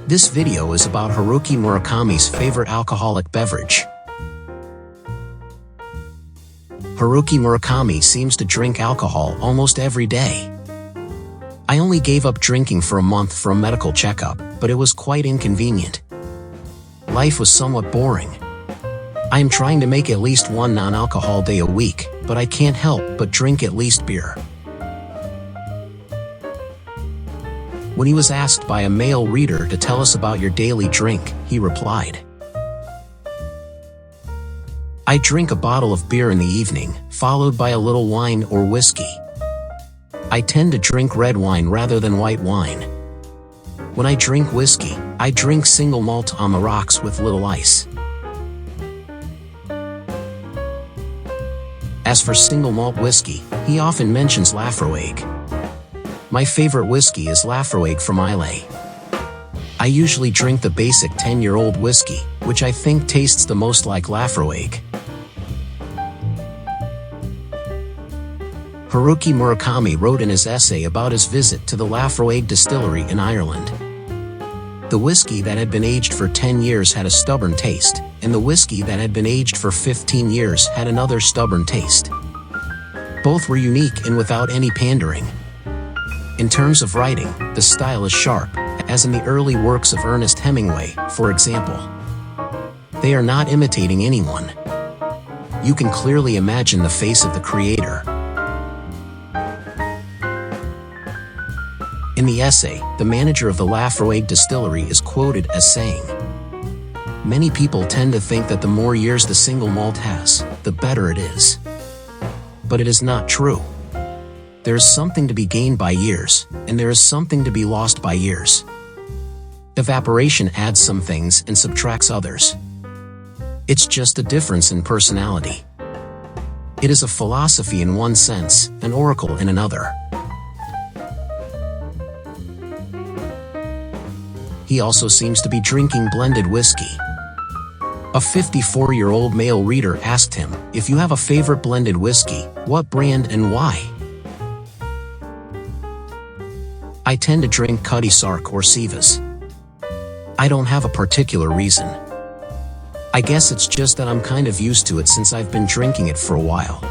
This video is about Haruki Murakami's favorite alcoholic beverage. Haruki Murakami seems to drink alcohol almost every day. I only gave up drinking for a month for a medical checkup, but it was quite inconvenient. Life was somewhat boring. I am trying to make at least one non-alcohol day a week, but I can't help but drink at least beer. When he was asked by a male reader to tell us about your daily drink, he replied, "I drink a bottle of beer in the evening, followed by a little wine or whiskey. I tend to drink red wine rather than white wine. When I drink whiskey, I drink single malt on the rocks with little ice." As for single malt whiskey, he often mentions Laphroaig. My favorite whiskey is Laphroaig from Islay. I usually drink the basic 10-year-old whiskey, which I think tastes the most like Laphroaig. Haruki Murakami wrote in his essay about his visit to the Laphroaig distillery in Ireland. The whiskey that had been aged for 10 years had a stubborn taste, and the whiskey that had been aged for 15 years had another stubborn taste. Both were unique and without any pandering. In terms of writing, the style is sharp, as in the early works of Ernest Hemingway, for example. They are not imitating anyone. You can clearly imagine the face of the creator. In the essay, the manager of the Laphroaig distillery is quoted as saying, "Many people tend to think that the more years the single malt has, the better it is. But it is not true. There is something to be gained by years, and there is something to be lost by years. Evaporation adds some things and subtracts others. It's just a difference in personality. It is a philosophy in one sense, an oracle in another." He also seems to be drinking blended whiskey. A 54-year-old male reader asked him, "If you have a favorite blended whiskey, what brand and why?" "I tend to drink Cutty Sark or Sivas. I don't have a particular reason. I guess it's just that I'm kind of used to it since I've been drinking it for a while."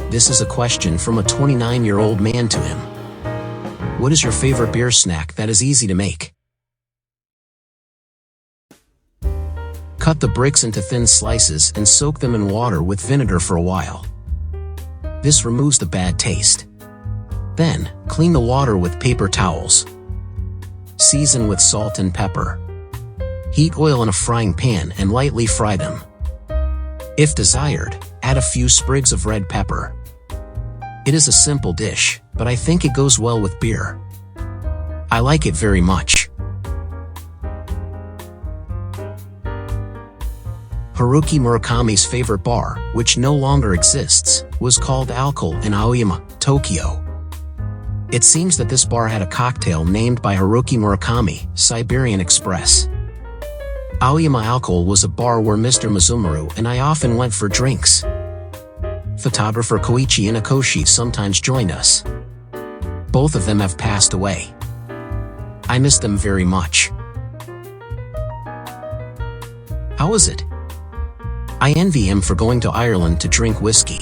This is a question from a 29-year-old man to him. What is your favorite beer snack that is easy to make? Cut the bricks into thin slices and soak them in water with vinegar for a while. This removes the bad taste. Then, clean the water with paper towels. Season with salt and pepper. Heat oil in a frying pan and lightly fry them. If desired, add a few sprigs of red pepper. It is a simple dish, but I think it goes well with beer. I like it very much. Haruki Murakami's favorite bar, which no longer exists, was called Alcohol in Aoyama, Tokyo. It seems that this bar had a cocktail named by Haruki Murakami, Siberian Express. Aoyama Alcohol was a bar where Mr. Mizumaru and I often went for drinks. Photographer Koichi Inakoshi sometimes joined us. Both of them have passed away. I miss them very much. How was it? I envy him for going to Ireland to drink whiskey.